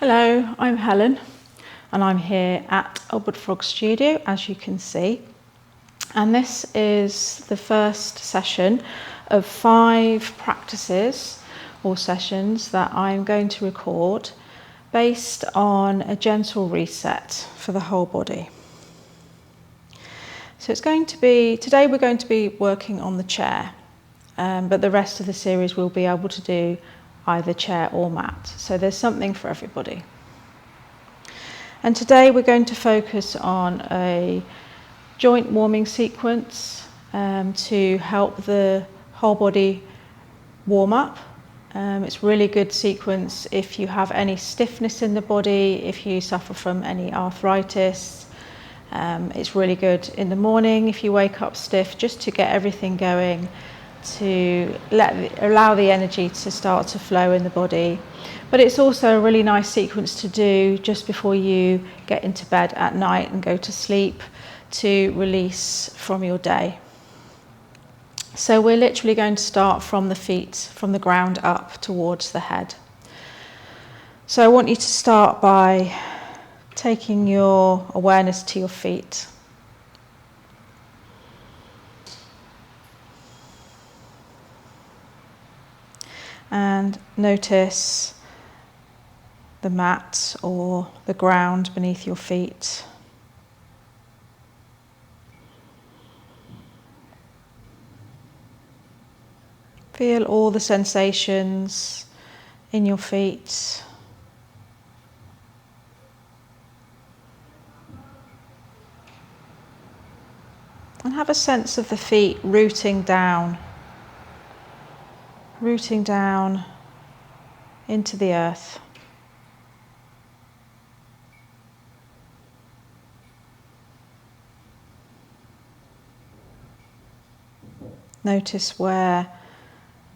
Hello, I'm Helen and I'm here at Albert Frog Studio, as you can see. And this is the first session of 5 practices or sessions that I'm going to record based on a gentle reset for the whole body. So it's going to be, today we're going to be working on the chair, but the rest of the series we'll be able to do either chair or mat. So there's something for everybody. And today we're going to focus on a joint warming sequence to help the whole body warm up. It's a really good sequence if you have any stiffness in the body, if you suffer from any arthritis. It's really good in the morning if you wake up stiff, just to get everything going, to allow the energy to start to flow in the body. But it's also a really nice sequence to do just before you get into bed at night and go to sleep, to release from your day. So we're literally going to start from the feet, from the ground up towards the head. So I want you to start by taking your awareness to your feet. And notice the mat or the ground beneath your feet. Feel all the sensations in your feet. And have a sense of the feet rooting down into the earth. Notice where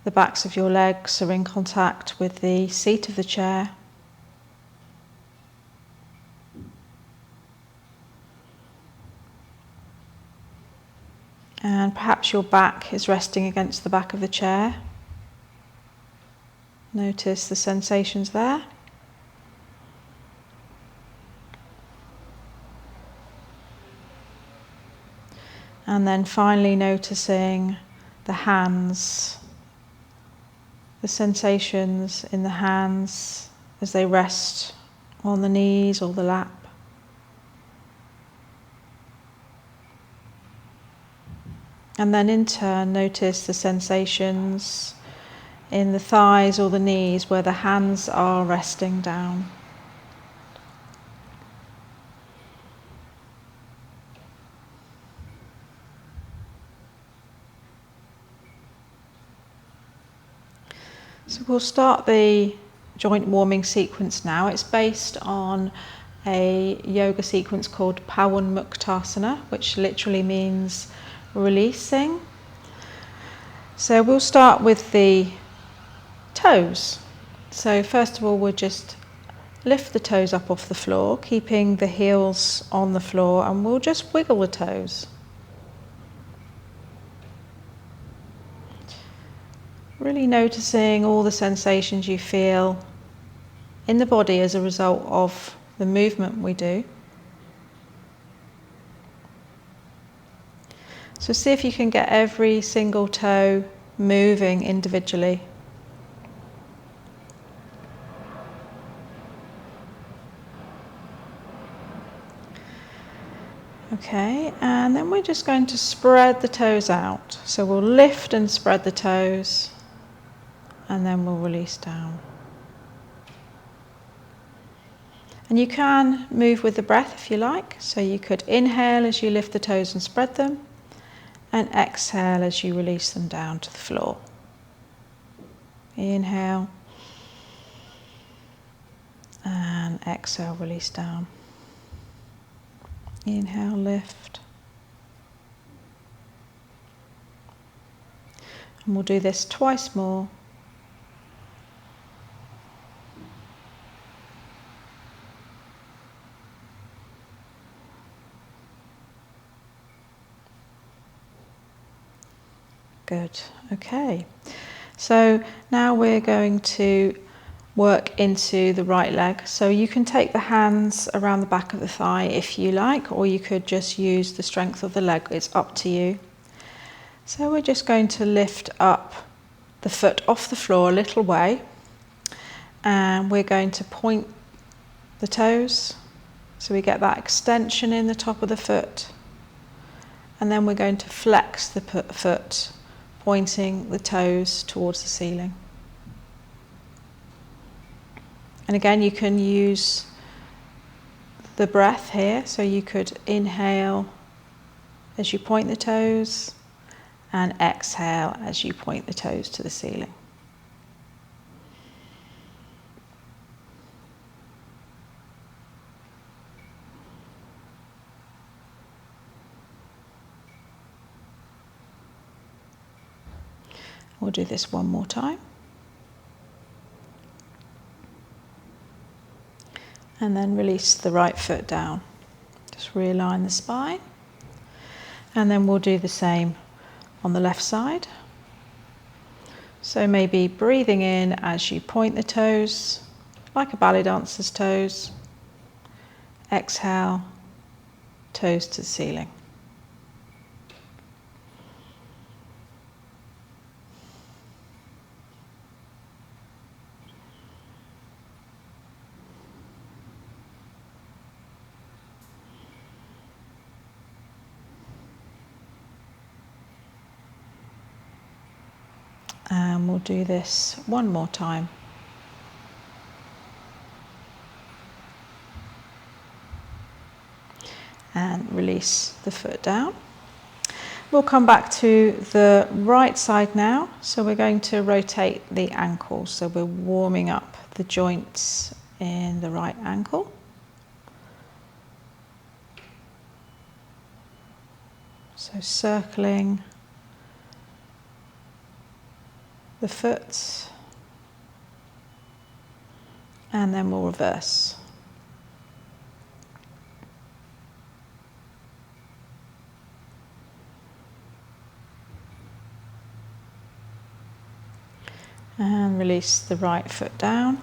the backs of your legs are in contact with the seat of the chair. And perhaps your back is resting against the back of the chair. Notice the sensations there. And then finally noticing the hands, the sensations in the hands as they rest on the knees or the lap. And then in turn notice the sensations in the thighs or the knees where the hands are resting down. So we'll start the joint warming sequence now. It's based on a yoga sequence called Pawanmuktasana, which literally means releasing. So we'll start with the toes. So first of all, we'll just lift the toes up off the floor, keeping the heels on the floor, and we'll just wiggle the toes. Really noticing all the sensations you feel in the body as a result of the movement we do. So see if you can get every single toe moving individually. Okay, and then we're just going to spread the toes out. So we'll lift and spread the toes, and then we'll release down. And you can move with the breath if you like. So you could inhale as you lift the toes and spread them, and exhale as you release them down to the floor. Inhale, and exhale, release down. Inhale, lift. And we'll do this twice more. Good, okay. So now we're going to work into the right leg. So you can take the hands around the back of the thigh if you like, or you could just use the strength of the leg. It's up to you. So we're just going to lift up the foot off the floor a little way, and we're going to point the toes so we get that extension in the top of the foot, and then we're going to flex the foot, pointing the toes towards the ceiling. And again, you can use the breath here, so you could inhale as you point the toes and exhale as you point the toes to the ceiling. We'll do this one more time. And then release the right foot down. Just realign the spine. And then we'll do the same on the left side. So maybe breathing in as you point the toes, like a ballet dancer's toes. Exhale, toes to the ceiling. And we'll do this one more time. And release the foot down. We'll come back to the right side now. So we're going to rotate the ankle. So we're warming up the joints in the right ankle. So circling the foot, and then we'll reverse. And release the right foot down,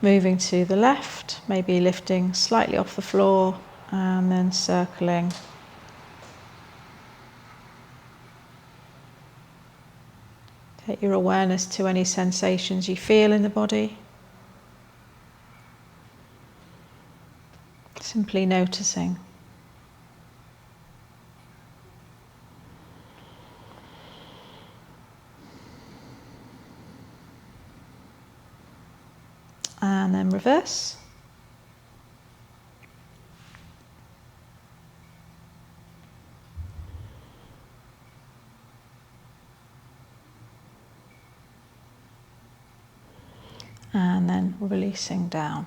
moving to the left, maybe lifting slightly off the floor and then circling. Take your awareness to any sensations you feel in the body. Simply noticing. And then reverse. And then releasing down.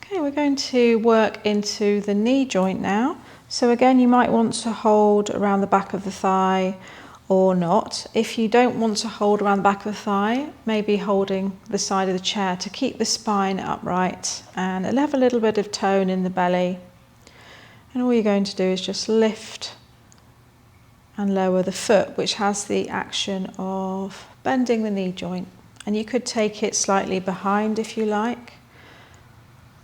Okay, we're going to work into the knee joint now. So again, you might want to hold around the back of the thigh or not. If you don't want to hold around the back of the thigh, maybe holding the side of the chair to keep the spine upright, and it'll have a little bit of tone in the belly. And all you're going to do is just lift and lower the foot, which has the action of bending the knee joint. And you could take it slightly behind if you like.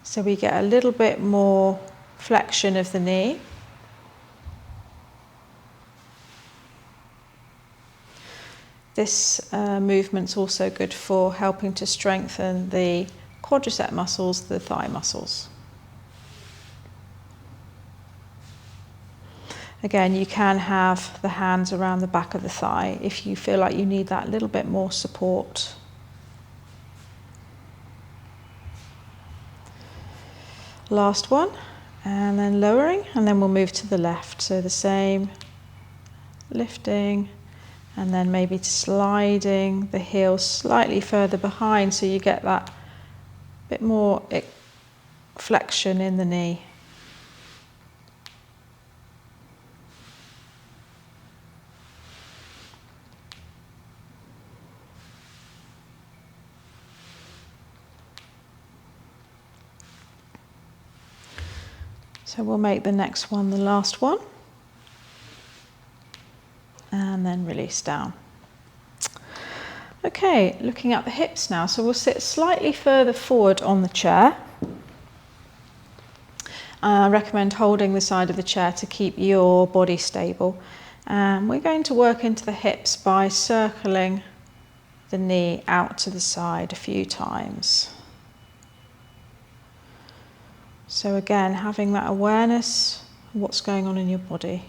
So we get a little bit more flexion of the knee. This movement's also good for helping to strengthen the quadricep muscles, the thigh muscles. Again, you can have the hands around the back of the thigh if you feel like you need that little bit more support. Last one, and then lowering, and then we'll move to the left. So the same, lifting, and then maybe sliding the heel slightly further behind so you get that bit more flexion in the knee. So we'll make the next one the last one, and then release down. Okay, looking at the hips now. So we'll sit slightly further forward on the chair. I recommend holding the side of the chair to keep your body stable. And we're going to work into the hips by circling the knee out to the side a few times. So again, having that awareness of what's going on in your body.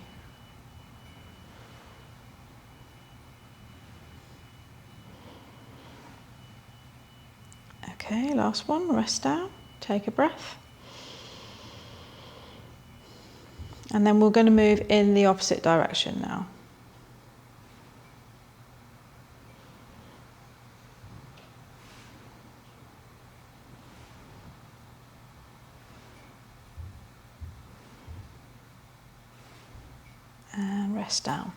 Okay, last one, rest down, take a breath. And then we're going to move in the opposite direction now. And rest down.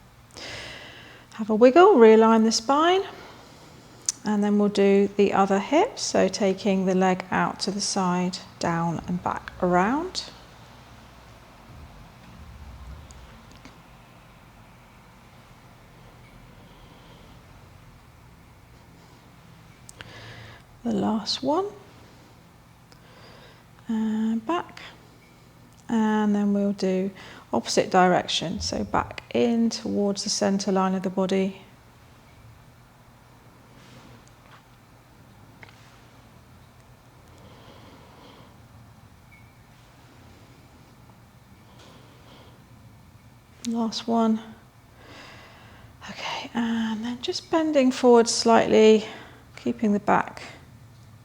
Have a wiggle, realign the spine. And then we'll do the other hip, so taking the leg out to the side, down and back around. The last one. And back. And then we'll do opposite direction, so back in towards the centre line of the body. Last one. Okay, and then just bending forward slightly, keeping the back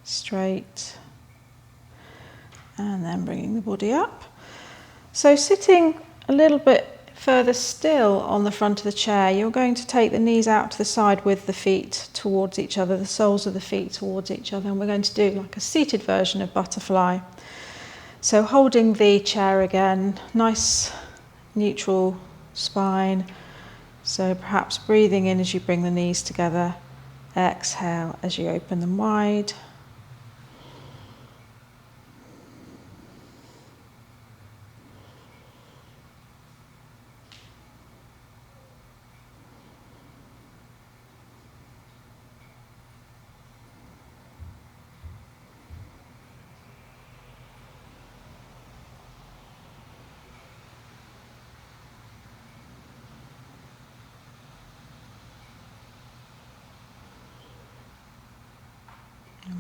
straight, and then bringing the body up. So sitting a little bit further still on the front of the chair, you're going to take the knees out to the side with the feet towards each other, the soles of the feet towards each other, and we're going to do like a seated version of butterfly. So holding the chair again, nice neutral spine. So perhaps breathing in as you bring the knees together, exhale as you open them wide.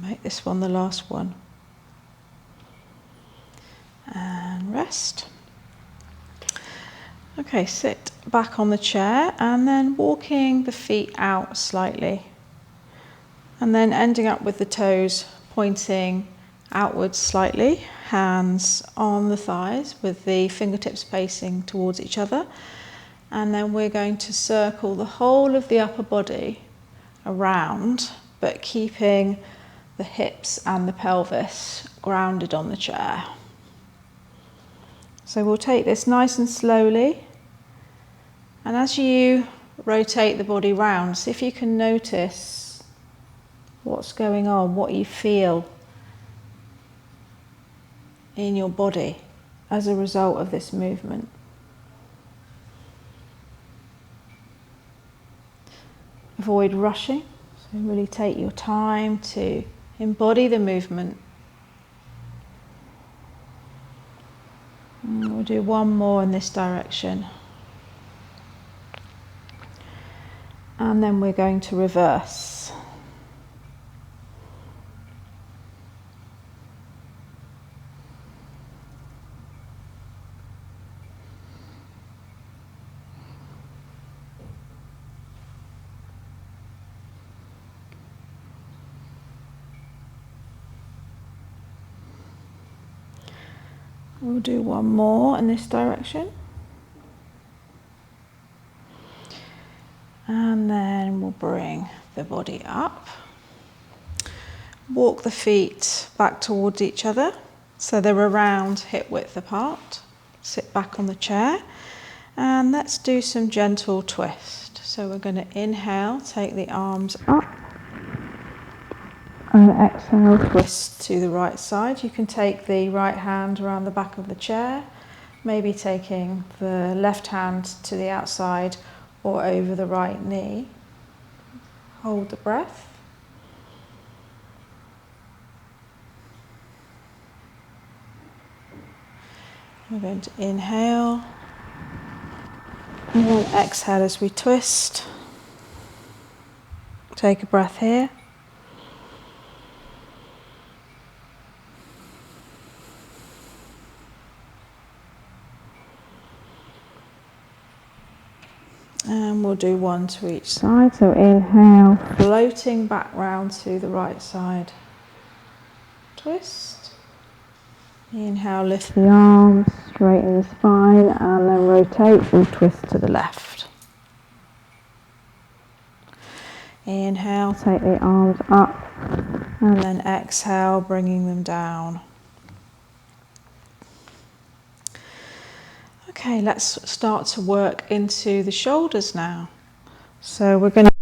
Make this one the last one. And rest. Okay, sit back on the chair and then walking the feet out slightly. And then ending up with the toes pointing outwards slightly, hands on the thighs with the fingertips facing towards each other. And then we're going to circle the whole of the upper body around, but keeping the hips and the pelvis grounded on the chair. So we'll take this nice and slowly, and as you rotate the body round, see if you can notice what's going on, what you feel in your body as a result of this movement. Avoid rushing, so really take your time to embody the movement. And we'll do one more in this direction. And then we're going to reverse. We'll do one more in this direction. And then we'll bring the body up. Walk the feet back towards each other so they're around hip width apart. Sit back on the chair and let's do some gentle twist. So we're going to inhale, take the arms up. And exhale, twist to the right side. You can take the right hand around the back of the chair, maybe taking the left hand to the outside or over the right knee. Hold the breath. We're going to inhale and then exhale as we twist. Take a breath here. And we'll do one to each side. So inhale, floating back round to the right side. Twist. Inhale, lift the arms, straighten the spine, and then rotate and twist to the left. Inhale, take the arms up, and then exhale, bringing them down. Okay, let's start to work into the shoulders now. So we're going to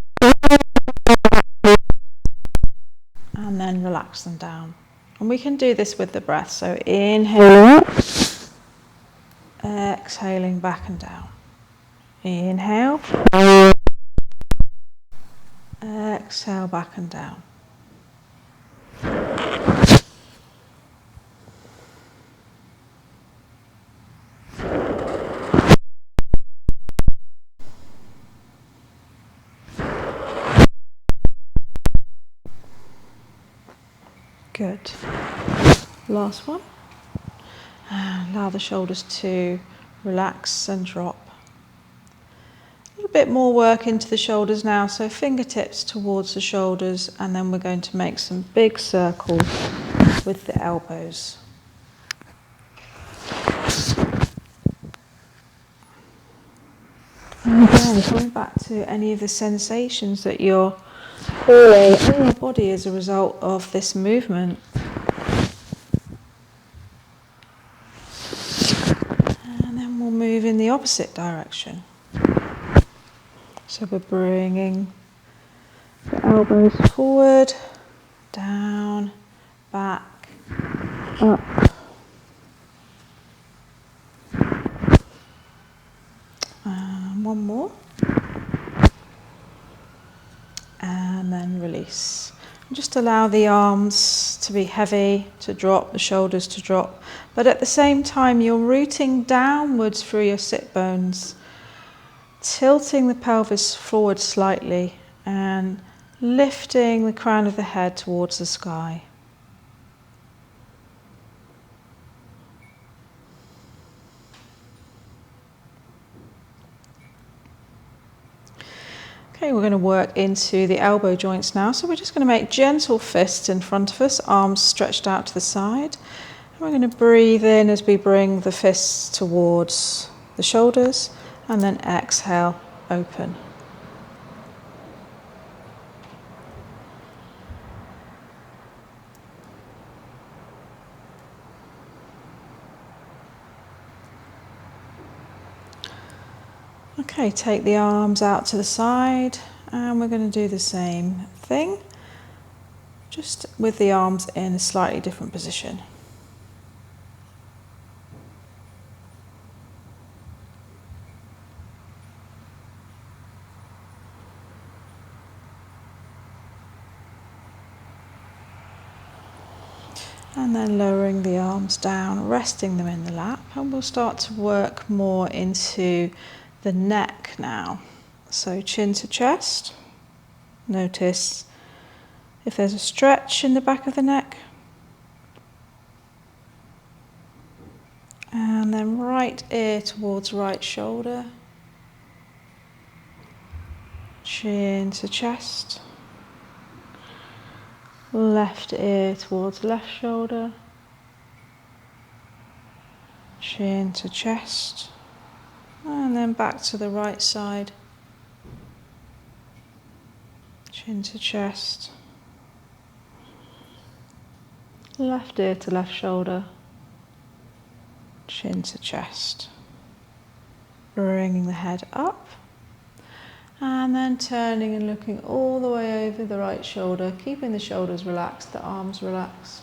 and then relax them down. And we can do this with the breath. So inhale up, exhaling back and down. Inhale, exhale back and down. Good. Last one. Allow the shoulders to relax and drop. A little bit more work into the shoulders now, so fingertips towards the shoulders, and then we're going to make some big circles with the elbows. And again, coming back to any of the sensations that you're feeling in your body as a result of this movement. And then we'll move in the opposite direction. So we're bringing the elbows forward, down, back, up. And one more. And then release. Just allow the arms to be heavy, to drop, the shoulders to drop. But at the same time, you're rooting downwards through your sit bones, tilting the pelvis forward slightly and lifting the crown of the head towards the sky. Okay, we're going to work into the elbow joints now. So we're just going to make gentle fists in front of us, arms stretched out to the side. And we're going to breathe in as we bring the fists towards the shoulders, and then exhale, open. Okay, take the arms out to the side, and we're going to do the same thing, just with the arms in a slightly different position. And then lowering the arms down, resting them in the lap, and we'll start to work more into the neck now. So chin to chest. Notice if there's a stretch in the back of the neck. And then right ear towards right shoulder. Chin to chest. Left ear towards left shoulder. Chin to chest. And then back to the right side. Chin to chest. Left ear to left shoulder. Chin to chest. Bringing the head up. And then turning and looking all the way over the right shoulder, keeping the shoulders relaxed, the arms relaxed.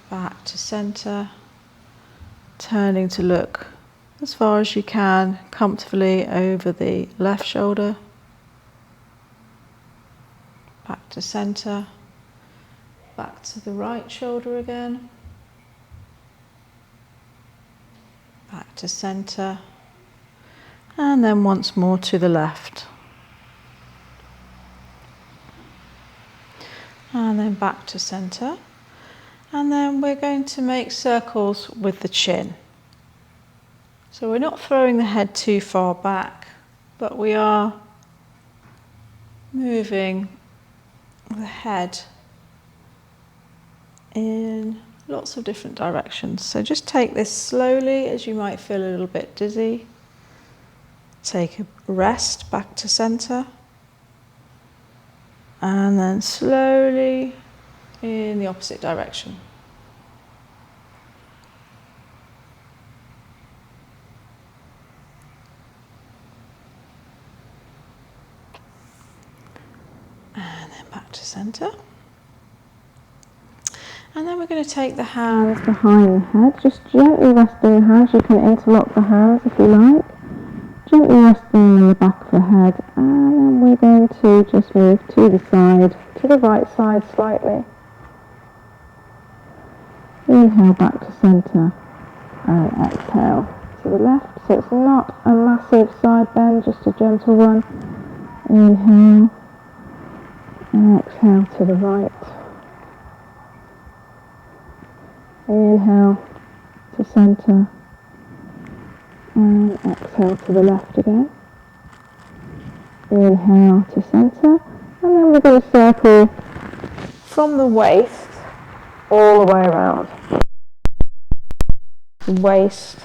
Back to center. Turning to look as far as you can comfortably over the left shoulder. back to centre, back to the right shoulder again, back to centre, and then once more to the left. And then back to centre. And then we're going to make circles with the chin. So we're not throwing the head too far back, but we are moving the head in lots of different directions. So just take this slowly, as you might feel a little bit dizzy. Take a rest back to centre. And then slowly in the opposite direction. And then back to centre. And then we're going to take the hands behind the head, just gently resting the hands. You can interlock the hands if you like. Gently resting on the back of the head, and then we're going to just move to the side, to the right side slightly. Inhale back to centre, and exhale to the left. So it's not a massive side bend, just a gentle one. Inhale, and exhale to the right. Inhale to centre, and exhale to the left again. Inhale to centre, and then we're going to circle from the waist all the way around. The waist,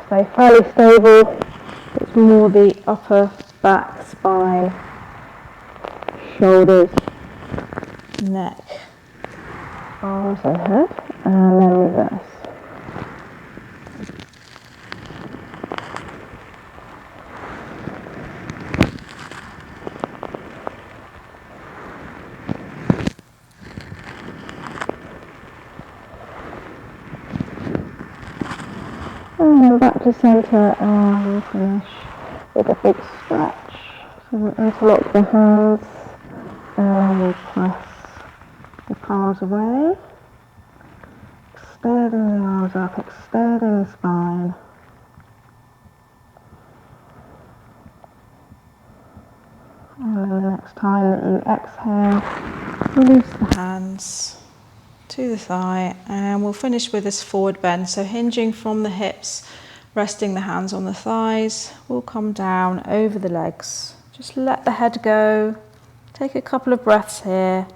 stay fairly stable. It's more the upper back, spine, shoulders, neck, arms and head, and then reverse. And then back to centre, and we'll finish with a big stretch. So we'll interlock the hands, and we'll press the palms away. Extending the arms up, extending the spine. And then the next time that you exhale, release the hands to the thigh, and we'll finish with this forward bend. So hinging from the hips, resting the hands on the thighs, we'll come down over the legs. Just let the head go. Take a couple of breaths here.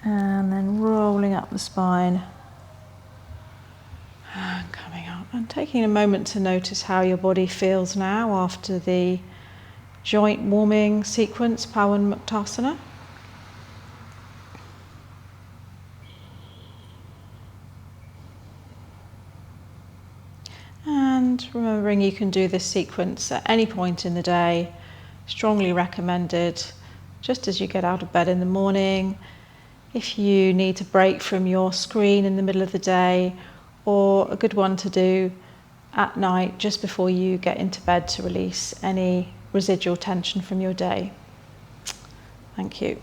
And then rolling up the spine and coming up, and taking a moment to notice how your body feels now after the joint warming sequence, Pawanmuktasana. And remembering you can do this sequence at any point in the day. Strongly recommended just as you get out of bed in the morning, if you need to break from your screen in the middle of the day, or a good one to do at night just before you get into bed to release any residual tension from your day. Thank you.